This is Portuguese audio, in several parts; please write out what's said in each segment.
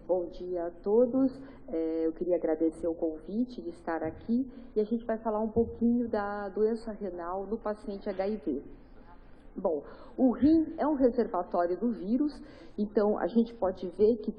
Bom dia a todos. Eu queria agradecer o convite de estar aqui e a gente vai falar um pouquinho da doença renal no paciente HIV. Bom, o rim é um reservatório do vírus, então a gente pode ver que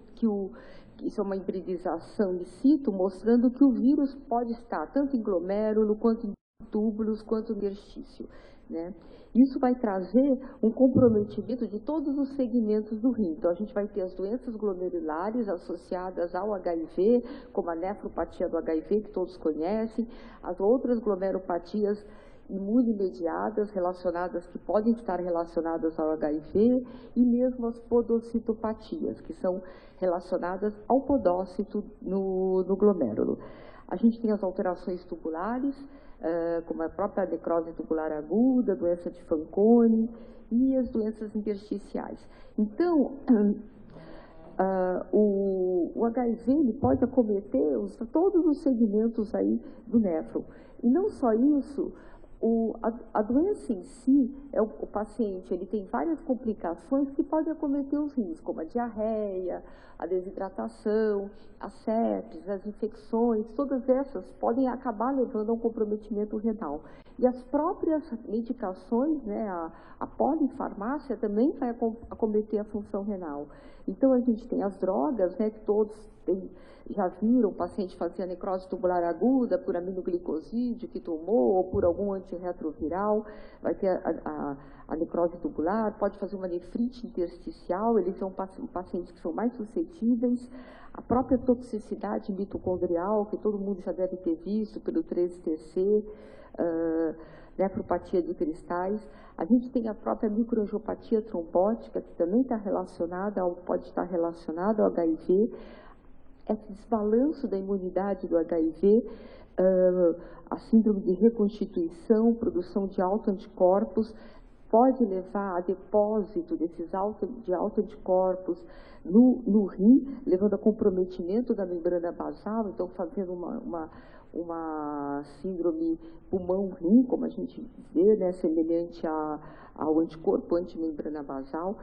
isso é uma hibridização in situ, mostrando que o vírus pode estar tanto em glomérulo, quanto em túbulos, quanto no interstício, né? Isso vai trazer um comprometimento de todos os segmentos do rim. Então, a gente vai ter as doenças glomerulares associadas ao HIV, como a nefropatia do HIV, que todos conhecem, as outras glomerulopatias imunomediadas relacionadas, que podem estar relacionadas ao HIV, e mesmo as podocitopatias, que são relacionadas ao podócito no glomérulo. A gente tem as alterações tubulares, como a própria necrose tubular aguda, doença de Fanconi e as doenças intersticiais. Então, o HIV ele pode acometer todos os segmentos aí do néfron. E não só isso, a doença em si, o paciente ele tem várias complicações que podem acometer os rins, como a diarreia, a desidratação, a sepsis, as infecções, todas essas podem acabar levando a um comprometimento renal. E as próprias medicações, né, a polifarmácia também vai acometer a função renal. Então, a gente tem as drogas, né, que todos já viram, o paciente fazia necrose tubular aguda por aminoglicosídeo que tomou, ou por algum antirretroviral, vai ter a necrose tubular, pode fazer uma nefrite intersticial, eles são pacientes que são mais suscetíveis, a própria toxicidade mitocondrial, que todo mundo já deve ter visto pelo 13-TC, nefropatia de cristais. A gente tem a própria microangiopatia trombótica, que também está relacionada, pode estar relacionada ao HIV, esse desbalanço da imunidade do HIV, a síndrome de reconstituição, produção de autoanticorpos, pode levar a depósito desses autoanticorpos no rim, levando a comprometimento da membrana basal, então fazendo uma síndrome pulmão-rim, como a gente vê, né, semelhante ao anticorpo antimembrana basal.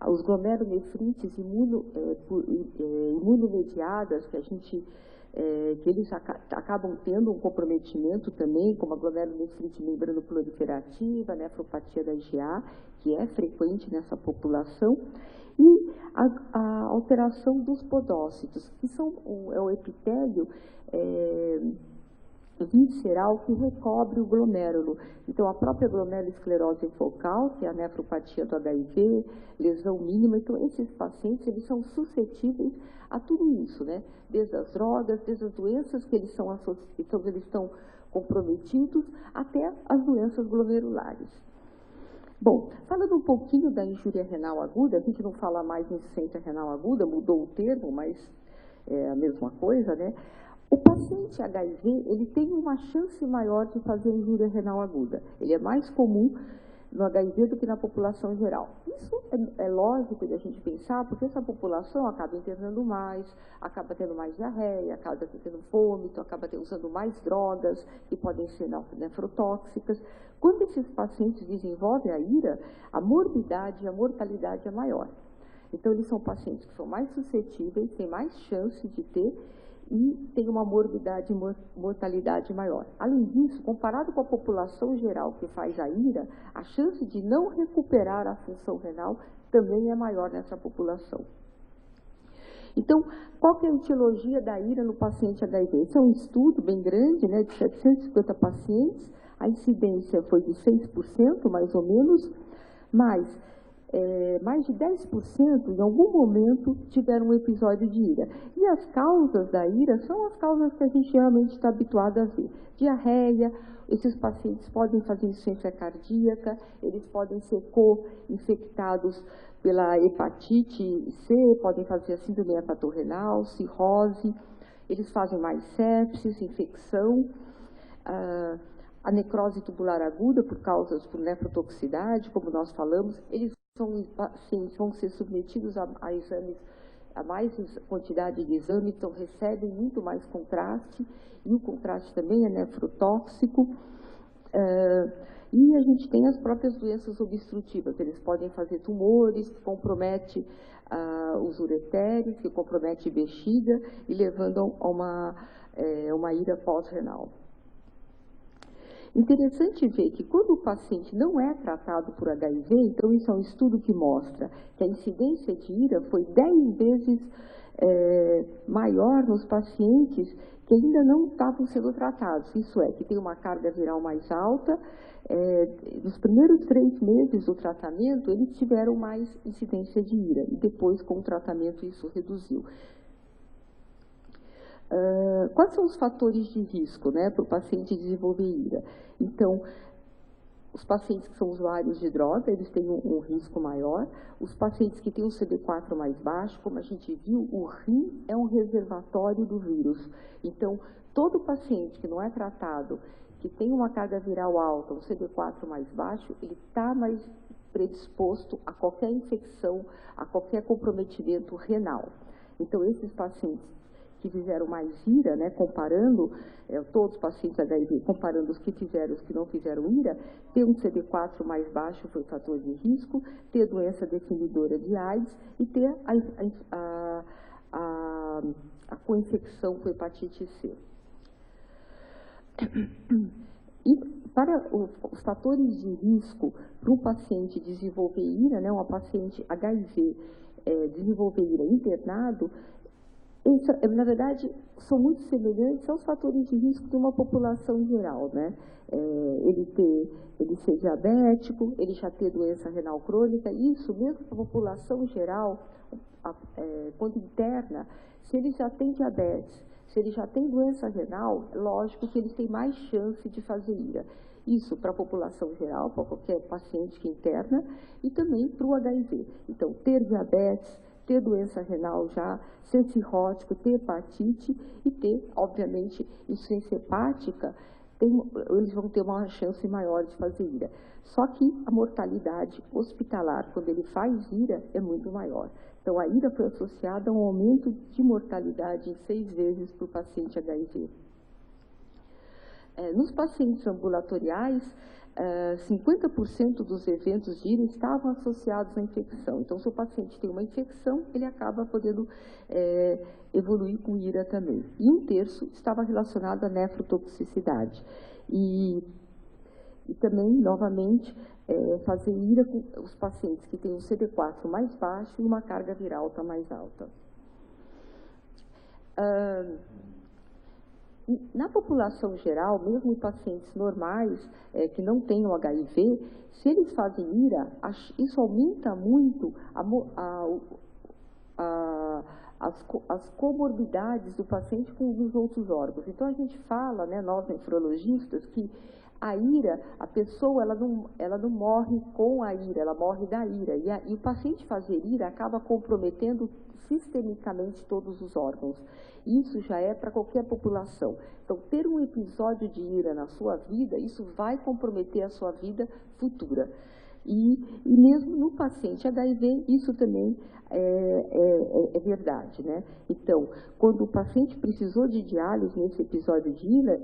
Os glomerulonefrites imunomediadas, que eles acabam tendo um comprometimento também, como a glomerulonefrite membranoproliferativa, nefropatia da IgA, que é frequente nessa população, e a alteração dos podócitos, que é o epitélio visceral que recobre o glomérulo. Então, a própria glomerulosclerose focal, que é a nefropatia do HIV, lesão mínima. Então, esses pacientes, eles são suscetíveis a tudo isso, né? Desde as drogas, desde as doenças que eles estão comprometidos, até as doenças glomerulares. Bom, falando um pouquinho da injúria renal aguda, a gente não fala mais em insuficiência renal aguda, mudou o termo, mas é a mesma coisa, né? O paciente HIV, ele tem uma chance maior de fazer injúria renal aguda. Ele é mais comum no HIV do que na população geral. Isso é lógico de a gente pensar, porque essa população acaba internando mais, acaba tendo mais diarreia, acaba tendo vômito, acaba usando mais drogas, que podem ser nefrotóxicas. Quando esses pacientes desenvolvem a IRA, a morbidade e a mortalidade é maior. Então, eles são pacientes que são mais suscetíveis, têm mais chance de ter, e tem uma morbidade e mortalidade maior. Além disso, comparado com a população geral que faz a IRA, a chance de não recuperar a função renal também é maior nessa população. Então, qual que é a etiologia da IRA no paciente HIV? Esse é um estudo bem grande, né, de 750 pacientes, a incidência foi de 6%, mais ou menos, mas mais de 10% em algum momento tiveram um episódio de IRA. E as causas da IRA são as causas que a gente geralmente está habituado a ver. Diarreia, esses pacientes podem fazer insuficiência cardíaca, eles podem ser co-infectados pela hepatite C, podem fazer a síndrome hepatorrenal, cirrose, eles fazem mais sepsis, infecção, a necrose tubular aguda por nefrotoxicidade, como nós falamos, eles vão ser submetidos a exames, a mais quantidade de exames, então recebem muito mais contraste, e o contraste também é nefrotóxico. E a gente tem as próprias doenças obstrutivas, eles podem fazer tumores, que comprometem os ureteres, que comprometem a bexiga e levando a uma ira pós-renal. Interessante ver que quando o paciente não é tratado por HIV, então isso é um estudo que mostra que a incidência de ira foi 10 vezes maior nos pacientes que ainda não estavam sendo tratados. Isso é, que tem uma carga viral mais alta. Nos primeiros 3 meses do tratamento, eles tiveram mais incidência de ira, e depois, com o tratamento, isso reduziu. Quais são os fatores de risco, né, para o paciente desenvolver ira? Então, os pacientes que são usuários de droga, eles têm um risco maior. Os pacientes que têm um CD4 mais baixo, como a gente viu, o rim é um reservatório do vírus. Então, todo paciente que não é tratado, que tem uma carga viral alta, um CD4 mais baixo, ele está mais predisposto a qualquer infecção, a qualquer comprometimento renal. Então, esses pacientes que fizeram mais ira, né, comparando todos os pacientes HIV, comparando os que fizeram e os que não fizeram ira, ter um CD4 mais baixo foi fator de risco, ter doença definidora de AIDS e ter a coinfecção com hepatite C. E para os fatores de risco para um paciente desenvolver ira, né, uma paciente HIV desenvolver ira internado, na verdade, são muito semelhantes aos fatores de risco de uma população geral, né? Ele ser diabético, ele já ter doença renal crônica, isso mesmo para a população geral, quando interna, se ele já tem diabetes, se ele já tem doença renal, lógico que eles têm mais chance de fazer ira. Isso para a população geral, para qualquer paciente que interna, e também para o HIV. Então, ter diabetes, ter doença renal já, ser cirrótico, ter hepatite e ter, obviamente, insuficiência hepática, eles vão ter uma chance maior de fazer ira. Só que a mortalidade hospitalar, quando ele faz ira, é muito maior. Então, a ira foi associada a um aumento de mortalidade em 6 vezes para o paciente HIV. Nos pacientes ambulatoriais, 50% dos eventos de ira estavam associados à infecção. Então, se o paciente tem uma infecção, ele acaba podendo evoluir com ira também. E 1/3 estava relacionado à nefrotoxicidade. E também, novamente, fazer ira com os pacientes que têm um CD4 mais baixo e uma carga viral mais alta. Na população geral, mesmo em pacientes normais, que não têm o HIV, se eles fazem ira, isso aumenta muito as comorbidades do paciente com os outros órgãos. Então, a gente fala, né, nós nefrologistas, que a ira, a pessoa, ela não morre com a ira, ela morre da ira. E o paciente fazer ira acaba comprometendo sistemicamente todos os órgãos. Isso já é para qualquer população. Então, ter um episódio de ira na sua vida, isso vai comprometer a sua vida futura. E mesmo no paciente HIV, isso também é verdade, né? Então, quando o paciente precisou de diálise nesse episódio de ira,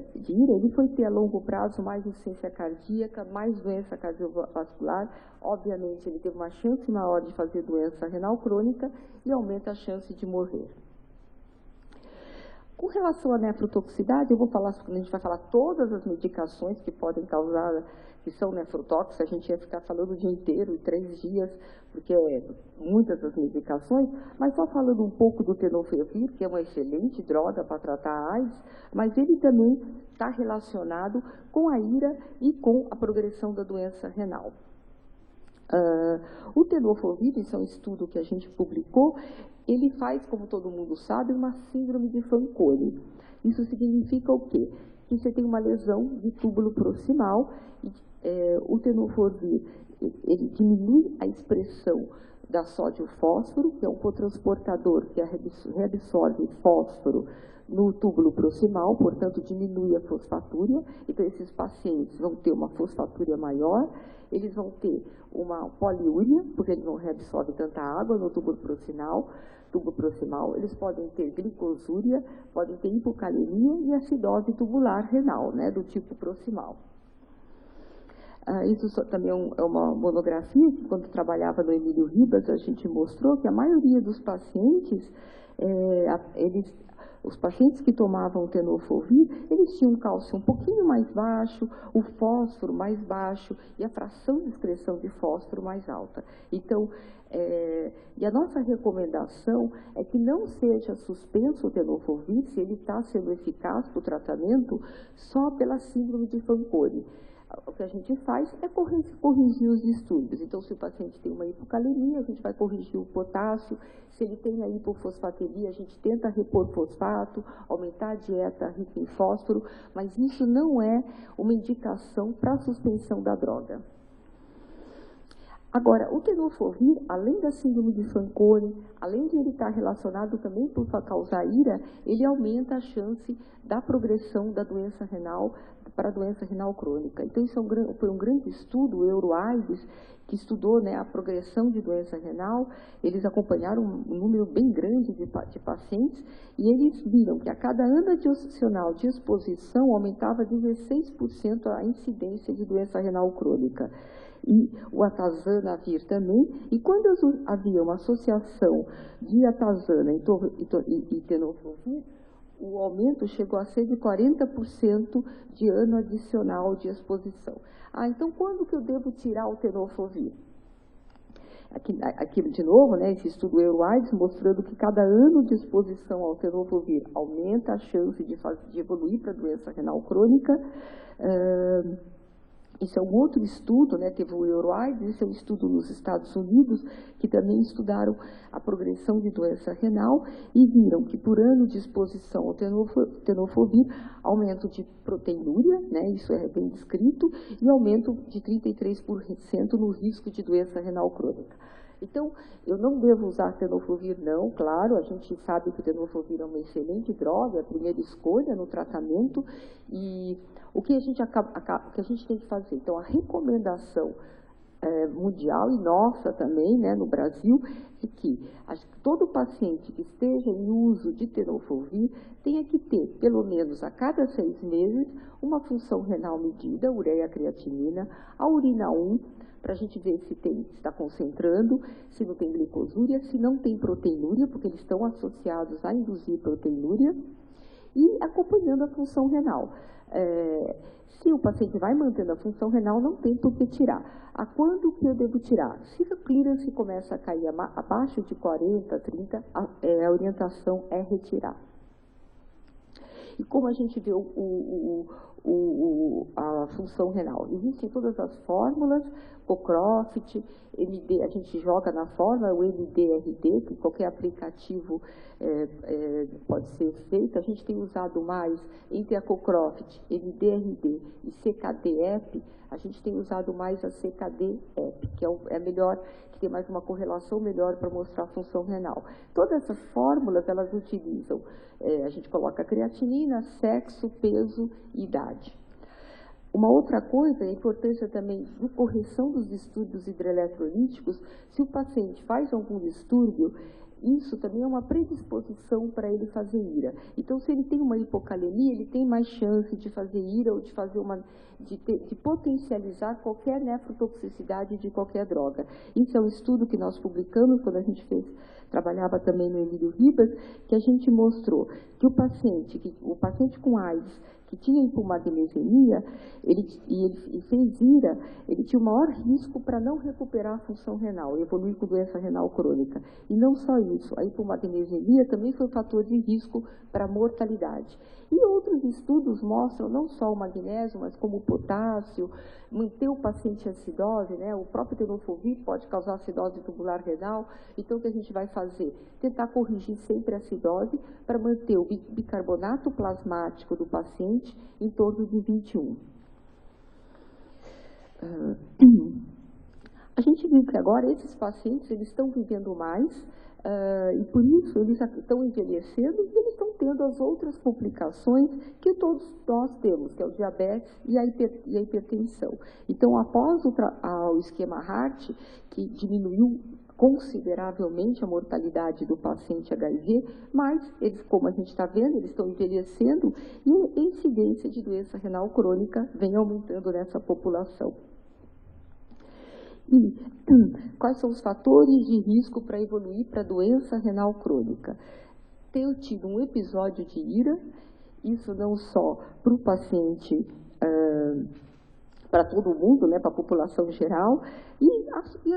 ele foi ter a longo prazo mais insuficiência cardíaca, mais doença cardiovascular. Obviamente, ele teve uma chance maior de fazer doença renal crônica e aumenta a chance de morrer. Com relação à nefrotoxicidade, eu vou falar, quando a gente vai falar todas as medicações que podem causar, que são nefrotóxicas, a gente ia ficar falando o dia inteiro, 3 dias, porque muitas das medicações, mas só falando um pouco do tenofovir, que é uma excelente droga para tratar a AIDS, mas ele também está relacionado com a ira e com a progressão da doença renal. O tenofovir, isso é um estudo que a gente publicou, ele faz, como todo mundo sabe, uma síndrome de Fanconi. Isso significa o quê? Que você tem uma lesão de túbulo proximal e o tenofovir, ele diminui a expressão da sódio-fósforo, que é um cotransportador que reabsorve fósforo no túbulo proximal, portanto, diminui a fosfatúria. Então, esses pacientes vão ter uma fosfatúria maior, eles vão ter uma poliúria, porque eles não reabsorvem tanta água no túbulo proximal, eles podem ter glicosúria, podem ter hipocalemia e acidose tubular renal, né, do tipo proximal. Isso também é uma monografia que, quando trabalhava no Emílio Ribas, a gente mostrou que a maioria dos pacientes, os pacientes que tomavam tenofovir, eles tinham um cálcio um pouquinho mais baixo, o fósforo mais baixo e a fração de excreção de fósforo mais alta. Então, e a nossa recomendação é que não seja suspenso o tenofovir se ele está sendo eficaz para o tratamento só pela síndrome de Fanconi. O que a gente faz é corrigir os distúrbios. Então, se o paciente tem uma hipocalemia, a gente vai corrigir o potássio. Se ele tem a hipofosfatemia, a gente tenta repor fosfato, aumentar a dieta rica em fósforo, mas isso não é uma indicação para a suspensão da droga. Agora, o tenofovir, além da síndrome de Fanconi, além de ele estar relacionado também por causar ira, ele aumenta a chance da progressão da doença renal para a doença renal crônica. Então, isso foi um grande estudo, o EuroAIDS, que estudou, né, a progressão de doença renal. Eles acompanharam um número bem grande de pacientes e eles viram que a cada ano adicional de exposição aumentava 16% a incidência de doença renal crônica. E o atazanavir também, e quando havia uma associação de atazana e tenofovir, o aumento chegou a ser de 40% de ano adicional de exposição. Então quando que eu devo tirar o tenofovir? Aqui de novo, né, esse estudo EuroAIDS mostrando que cada ano de exposição ao tenofovir aumenta a chance de evoluir para a doença renal crônica. Isso é um outro estudo, né, teve o EuroAIDS, esse é um estudo nos Estados Unidos, que também estudaram a progressão de doença renal e viram que por ano de exposição ao tenofovir, aumento de proteinúria, né, isso é bem descrito, e aumento de 33% no risco de doença renal crônica. Então, eu não devo usar tenofovir, não, claro, a gente sabe que o tenofovir é uma excelente droga, é a primeira escolha no tratamento, e o que a gente tem que fazer? Então, a recomendação mundial e nossa também, né, no Brasil, é que todo paciente que esteja em uso de tenofovir tenha que ter, pelo menos a cada 6 meses, uma função renal medida, ureia creatinina, a urina 1, para a gente ver se está concentrando, se não tem glicosúria, se não tem proteinúria, porque eles estão associados a induzir proteinúria, e acompanhando a função renal. Se o paciente vai mantendo a função renal, não tem por que tirar. A quando que eu devo tirar? Se a clearance começa a cair abaixo de 40, 30, a orientação é retirar. E como a gente vê a função renal? Existem todas as fórmulas, Cocroft, MD, a gente joga na fórmula, o MDRD, que qualquer aplicativo pode ser feito. A gente tem usado mais, entre a Cocroft, MDRD e CKD-EP, a gente tem usado mais a CKD-EP, que é melhor, que tem mais uma correlação melhor para mostrar a função renal. Todas essas fórmulas, elas utilizam, a gente coloca creatinina, sexo, peso e idade. Uma outra coisa, a importância também de correção dos distúrbios hidroeletrolíticos, se o paciente faz algum distúrbio, isso também é uma predisposição para ele fazer ira. Então, se ele tem uma hipocalemia, ele tem mais chance de fazer ira ou de fazer de potencializar qualquer nefrotoxicidade de qualquer droga. Isso é um estudo que nós publicamos quando a gente trabalhava também no Emílio Ribas, que a gente mostrou que o paciente com AIDS que tinha hipomagnesemia, ele fez ira, ele tinha o maior risco para não recuperar a função renal, evoluir com doença renal crônica. E não só isso, a hipomagnesemia também foi um fator de risco para mortalidade. E outros estudos mostram não só o magnésio, mas como o potássio, manter o paciente em acidose, né? O próprio tenofovir pode causar acidose tubular renal. Então, o que a gente vai fazer? Tentar corrigir sempre a acidose para manter o bicarbonato plasmático do paciente em torno de 21. A gente viu que agora esses pacientes eles estão vivendo mais, e por isso eles estão envelhecendo e eles estão tendo as outras complicações que todos nós temos, que é o diabetes e a hipertensão. Então, após o esquema HART, que diminuiu consideravelmente a mortalidade do paciente HIV, mas eles, como a gente está vendo, eles estão envelhecendo e a incidência de doença renal crônica vem aumentando nessa população. E quais são os fatores de risco para evoluir para a doença renal crônica? Ter tido um episódio de IRA, isso não só para o paciente, para todo mundo, né, para a população geral, e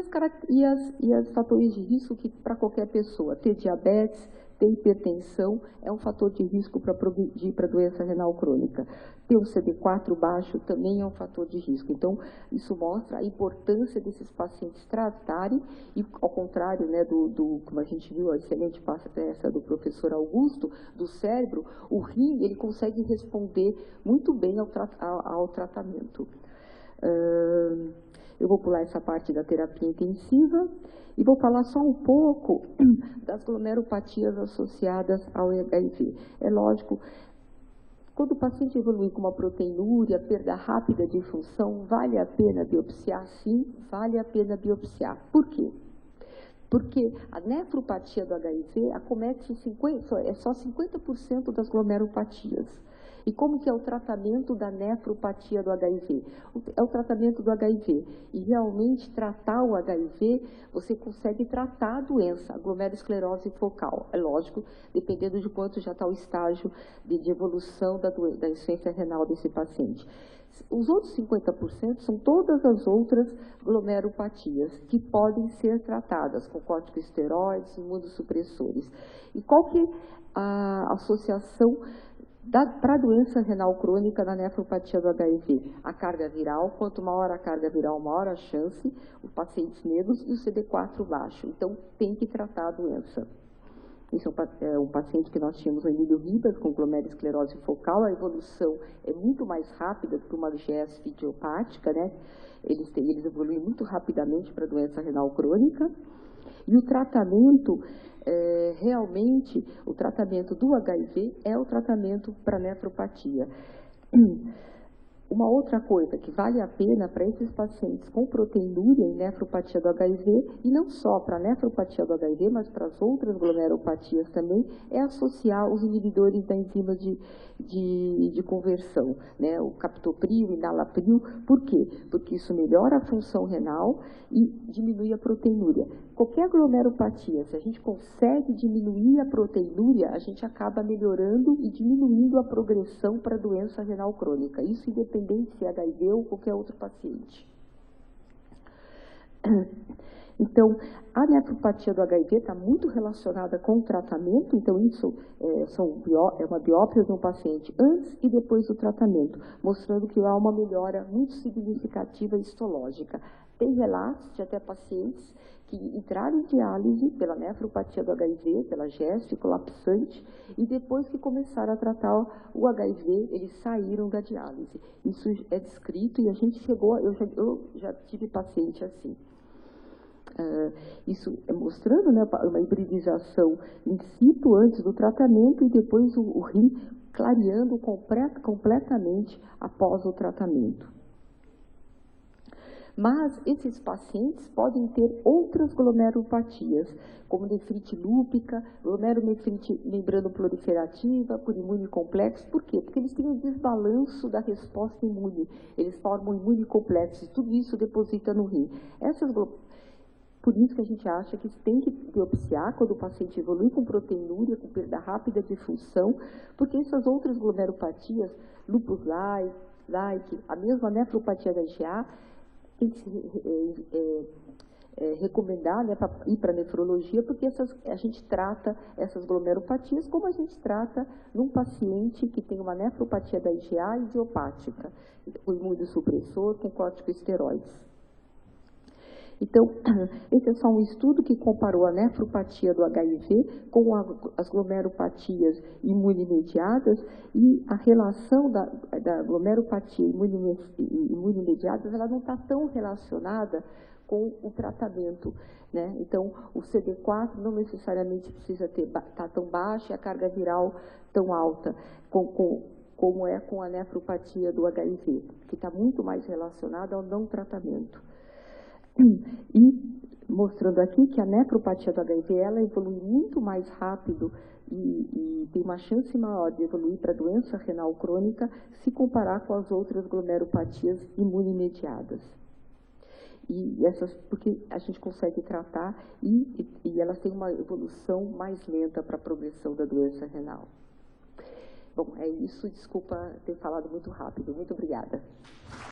as fatores de risco que para qualquer pessoa, ter diabetes, ter hipertensão, é um fator de risco para progredir para doença renal crônica. Ter o CD4 baixo também é um fator de risco. Então, isso mostra a importância desses pacientes tratarem, e ao contrário, né, como a gente viu, a excelente palestra do professor Augusto, do cérebro, o rim, ele consegue responder muito bem ao tratamento. Eu vou pular essa parte da terapia intensiva e vou falar só um pouco das glomerulopatias associadas ao HIV. É lógico, quando o paciente evolui com uma proteinúria, perda rápida de função, vale a pena biopsiar? Sim, vale a pena biopsiar. Por quê? Porque a nefropatia do HIV acomete só 50% das glomerulopatias. E como que é o tratamento da nefropatia do HIV? É o tratamento do HIV. E realmente tratar o HIV, você consegue tratar a doença, a glomerulosclerose focal. É lógico, dependendo de quanto já está o estágio de evolução da insuficiência renal desse paciente. Os outros 50% são todas as outras glomerulopatias que podem ser tratadas com corticosteroides, imunossupressores. E qual que é a associação para a doença renal crônica na nefropatia do HIV? A carga viral, quanto maior a carga viral, maior a chance, os pacientes negros e o CD4 baixo. Então, tem que tratar a doença. Esse é um paciente que nós tínhamos, o Emílio Ribas, com glomerulosclerose focal. A evolução é muito mais rápida do que uma GS idiopática, né? Eles evoluem muito rapidamente para a doença renal crônica. E o tratamento, realmente, o tratamento do HIV é o tratamento para nefropatia. Uma outra coisa que vale a pena para esses pacientes com proteinúria e nefropatia do HIV, e não só para a nefropatia do HIV, mas para as outras glomerulopatias também, é associar os inibidores da enzima de conversão, né? O captopril e nalapril. Por quê? Porque isso melhora a função renal e diminui a proteinúria. Qualquer glomerulopatia, se a gente consegue diminuir a proteinúria, a gente acaba melhorando e diminuindo a progressão para a doença renal crônica. Isso independente se é HIV ou qualquer outro paciente. Então, a nefropatia do HIV está muito relacionada com o tratamento, então isso é uma biópsia de um paciente antes e depois do tratamento, mostrando que há uma melhora muito significativa histológica. Tem relatos de até pacientes que entraram em diálise pela nefropatia do HIV, pela GEST colapsante, e depois que começaram a tratar o HIV, eles saíram da diálise. Isso é descrito e a gente chegou, eu já tive paciente assim. Isso é mostrando, né, uma hibridização in situ antes do tratamento e depois o rim clareando completamente após o tratamento. Mas esses pacientes podem ter outras glomerulopatias, como nefrite lúpica, glomerulonefrite membranoproliferativa, por imunocomplexo. Por quê? Porque eles têm um desbalanço da resposta imune, eles formam imunocomplexos e tudo isso deposita no rim. Por isso que a gente acha que tem que biopsiar quando o paciente evolui com proteinúria, com perda rápida de função, porque essas outras glomerulopatias, lupus-like, a mesma nefropatia da IgA, tem que se recomendar, né, para ir para a nefrologia, porque a gente trata essas glomerulopatias como a gente trata num paciente que tem uma nefropatia da IgA idiopática, com imunossupressor, com corticosteroides. Então, esse é só um estudo que comparou a nefropatia do HIV com as glomerulopatias imunomediadas, e a relação da glomerulopatia imunomediadas, ela não está tão relacionada com o tratamento, né? Então, o CD4 não necessariamente precisa estar tão baixo e a carga viral tão alta, como é com a nefropatia do HIV, que está muito mais relacionada ao não tratamento. E mostrando aqui que a nefropatia do HIV, ela evolui muito mais rápido e tem uma chance maior de evoluir para doença renal crônica se comparar com as outras glomerulopatias imunomediadas. porque a gente consegue tratar e elas têm uma evolução mais lenta para a progressão da doença renal. Bom, é isso. Desculpa ter falado muito rápido. Muito obrigada.